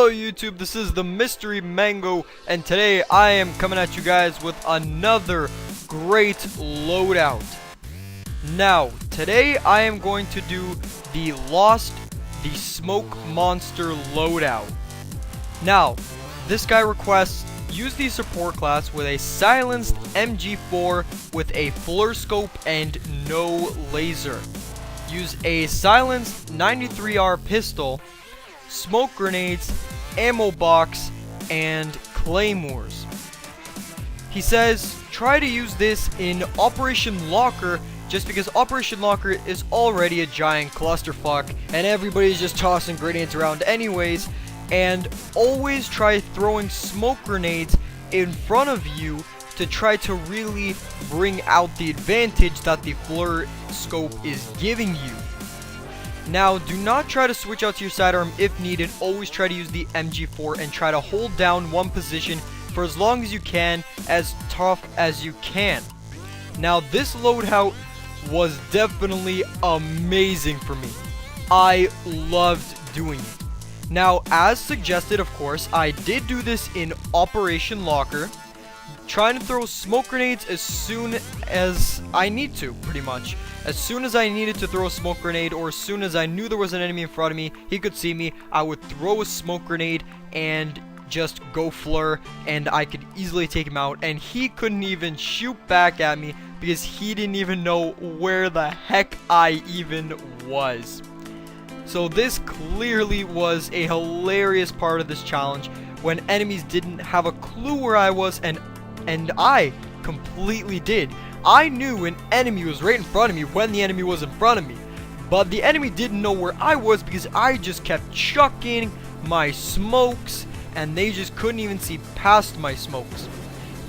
Hello YouTube, this is the MysteryMango, and today I am coming at you guys with another great loadout. Now, today I am going to do the Smoke Monster loadout. Now, this guy requests use the support class with a silenced MG4 with a fluoroscope and no laser. Use a silenced 93R pistol, smoke grenades, ammo box, and claymores. He says try to use this in Operation Locker, just because Operation Locker is already a giant clusterfuck and everybody's just tossing grenades around anyways, and always try throwing smoke grenades in front of you to try to really bring out the advantage that the fluoroscope is giving you. Now, do not try to switch out to your sidearm if needed. Always try to use the MG4 and try to hold down one position for as long as you can, as tough as you can. Now, this loadout was definitely amazing for me. I loved doing it. Now, as suggested, of course, I did do this in Operation Locker, trying to throw smoke grenades as soon as I need to, pretty much. As soon as I needed to throw a smoke grenade, or as soon as I knew there was an enemy in front of me, he could see me, I would throw a smoke grenade and just go flare, and I could easily take him out, and he couldn't even shoot back at me because he didn't even know where the heck I even was. So this clearly was a hilarious part of this challenge, when enemies didn't have a clue where I was, and I completely did. I knew an enemy was right in front of me when the enemy was in front of me, but the enemy didn't know where I was because I just kept chucking my smokes and they just couldn't even see past my smokes.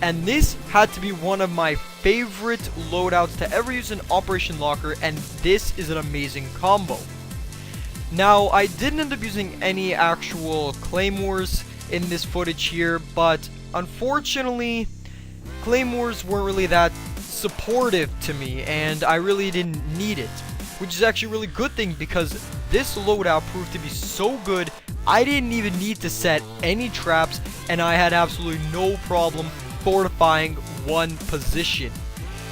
And this had to be one of my favorite loadouts to ever use in Operation Locker, and this is an amazing combo. Now, I didn't end up using any actual claymores in this footage here, but unfortunately claymores weren't really that supportive to me, and I really didn't need it, which is actually a really good thing because this loadout proved to be so good. I didn't even need to set any traps, and I had absolutely no problem fortifying one position.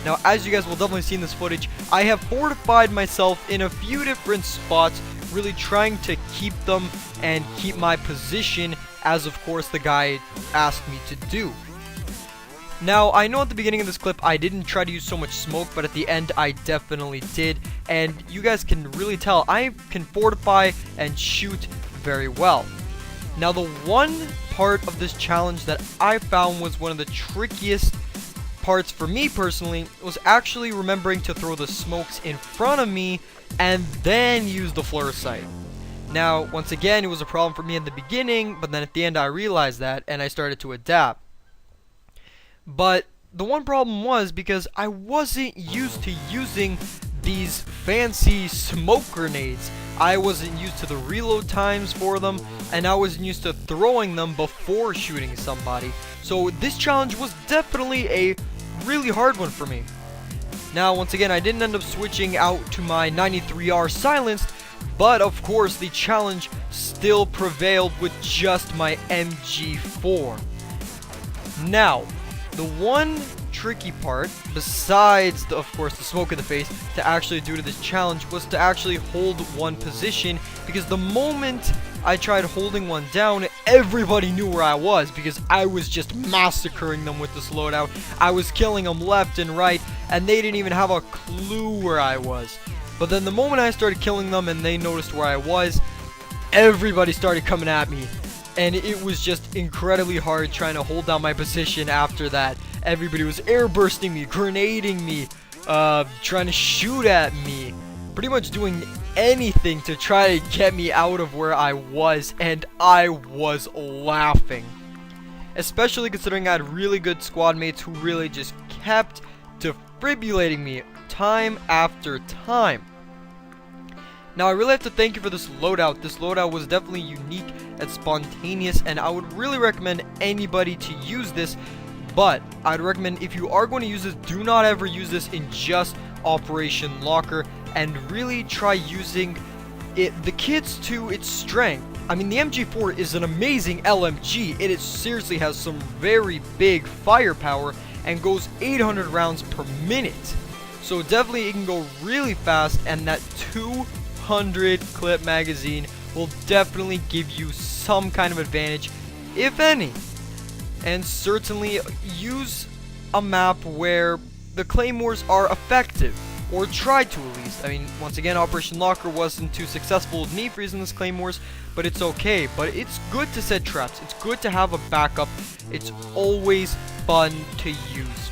Now, as you guys will definitely see in this footage, I have fortified myself in a few different spots, really trying to keep them and keep my position, as of course the guy asked me to do. Now, I know at the beginning of this clip I didn't try to use so much smoke, but at the end I definitely did, and you guys can really tell I can fortify and shoot very well. Now, the one part of this challenge that I found was one of the trickiest parts for me personally was actually remembering to throw the smokes in front of me and then use the fluorescent. Now, once again, it was a problem for me in the beginning, but then at the end I realized that and I started to adapt. But the one problem was because I wasn't used to using these fancy smoke grenades. I wasn't used to the reload times for them, and I wasn't used to throwing them before shooting somebody. So this challenge was definitely a really hard one for me. Now, once again, I didn't end up switching out to my 93R silenced, but of course the challenge still prevailed with just my MG4. Now, the one tricky part, besides of course the smoke in the face, to actually do to this challenge was to actually hold one position, because the moment I tried holding one down, everybody knew where I was because I was just massacring them with this loadout. I was killing them left and right, and they didn't even have a clue where I was. But then the moment I started killing them and they noticed where I was, everybody started coming at me. And it was just incredibly hard trying to hold down my position after that. Everybody was airbursting me, grenading me, trying to shoot at me, pretty much doing anything to try to get me out of where I was, and I was laughing. Especially considering I had really good squad mates who really just kept defibrillating me time after time. Now, I really have to thank you for this loadout. This loadout was definitely unique and spontaneous, and I would really recommend anybody to use this. But I'd recommend, if you are going to use this, do not ever use this in just Operation Locker, and really try using the kids to its strength. I mean, the MG4 is an amazing LMG. It seriously has some very big firepower and goes 800 rounds per minute. So definitely it can go really fast, and that 200 clip magazine will definitely give you some kind of advantage, if any. And certainly use a map where the claymores are effective, or try to at least. I mean, once again, Operation Locker wasn't too successful with me freezing those claymores, but it's okay. But it's good to set traps. It's good to have a backup. It's always fun to use.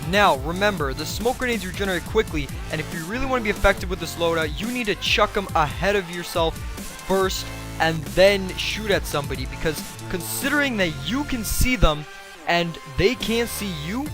Now, remember, the smoke grenades regenerate quickly, and if you really want to be effective with this loadout, you need to chuck them ahead of yourself first, and then shoot at somebody, because considering that you can see them, and they can't see you,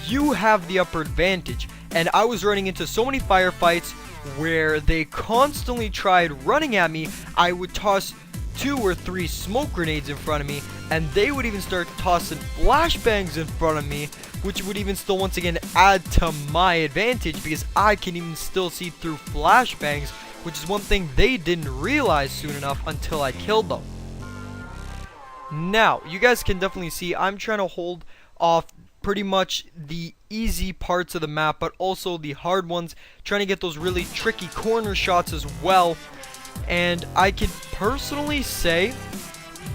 you have the upper advantage. And I was running into so many firefights where they constantly tried running at me. I would toss 2 or 3 smoke grenades in front of me, and they would even start tossing flashbangs in front of me, which would even still once again add to my advantage, because I can even still see through flashbangs, which is one thing they didn't realize soon enough until I killed them. Now, you guys can definitely see I'm trying to hold off pretty much the easy parts of the map, but also the hard ones, trying to get those really tricky corner shots as well. And I can personally say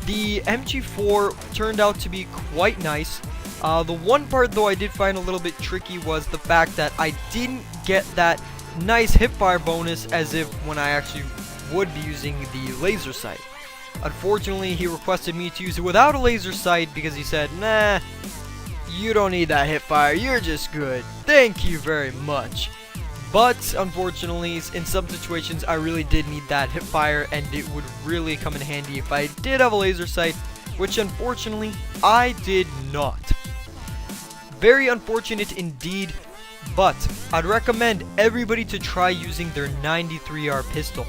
the MG4 turned out to be quite nice. The one part though I did find a little bit tricky was the fact that I didn't get that nice hipfire bonus as if when I actually would be using the laser sight. Unfortunately, he requested me to use it without a laser sight because he said, nah, you don't need that hipfire, you're just good, thank you very much. But unfortunately, in some situations I really did need that hipfire, and it would really come in handy if I did have a laser sight, which unfortunately I did not. Very unfortunate indeed, but I'd recommend everybody to try using their 93R pistol.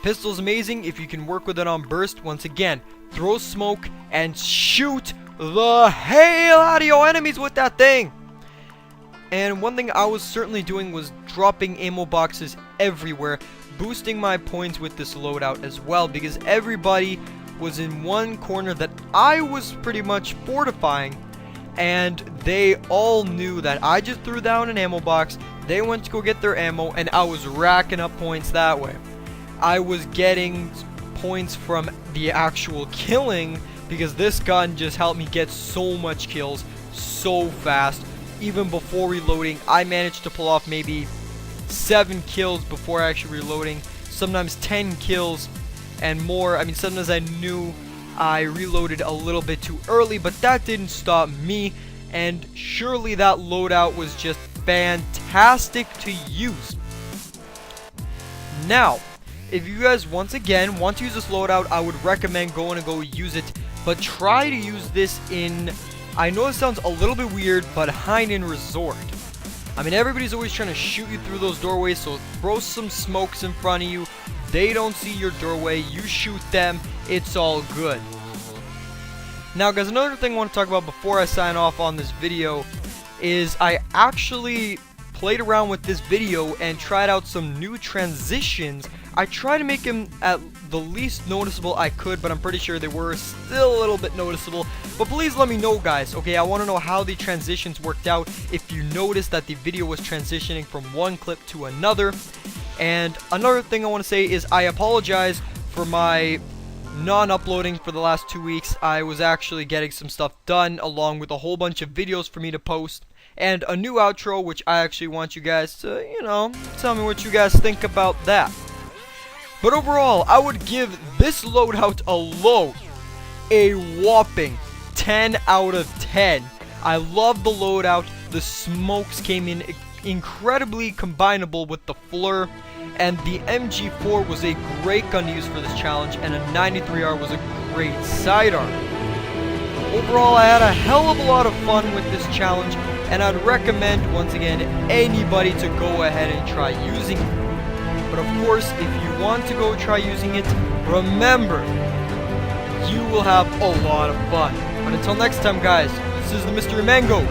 Pistol's amazing if you can work with it on burst. Once again, throw smoke and shoot the hell out of your enemies with that thing. And one thing I was certainly doing was dropping ammo boxes everywhere, boosting my points with this loadout as well, because everybody was in one corner that I was pretty much fortifying, and they all knew that I just threw down an ammo box, they went to go get their ammo, and I was racking up points that way. I was getting points from the actual killing, because this gun just helped me get so much kills so fast. Even before reloading, I managed to pull off maybe 7 kills before actually reloading, sometimes 10 kills and more. I mean, sometimes I knew I reloaded a little bit too early, but that didn't stop me, and surely that loadout was just fantastic to use. Now, if you guys once again want to use this loadout, I would recommend going to go use it, but try to use this in, I know it sounds a little bit weird, but Heinen Resort. I mean, everybody's always trying to shoot you through those doorways, so throw some smokes in front of you. They don't see your doorway, you shoot them, it's all good. Now guys, another thing I want to talk about before I sign off on this video is I actually played around with this video and tried out some new transitions. I tried to make them at the least noticeable I could, but I'm pretty sure they were still a little bit noticeable. But please let me know, guys. Okay, I want to know how the transitions worked out, if you noticed that the video was transitioning from one clip to another. And another thing I want to say is I apologize for my non-uploading for the last 2 weeks. I was actually getting some stuff done, along with a whole bunch of videos for me to post, and a new outro, which I actually want you guys to, you know, tell me what you guys think about that. But overall, I would give this loadout alone a whopping 10 out of 10. I love the loadout. The smokes came in incredibly combinable with the Fleur, and the MG4 was a great gun to use for this challenge, and a 93R was a great sidearm. Overall, I had a hell of a lot of fun with this challenge, and I'd recommend, once again, anybody to go ahead and try using it. But of course, if you want to go try using it, remember, you will have a lot of fun. But until next time, guys, this is the MysteryMango.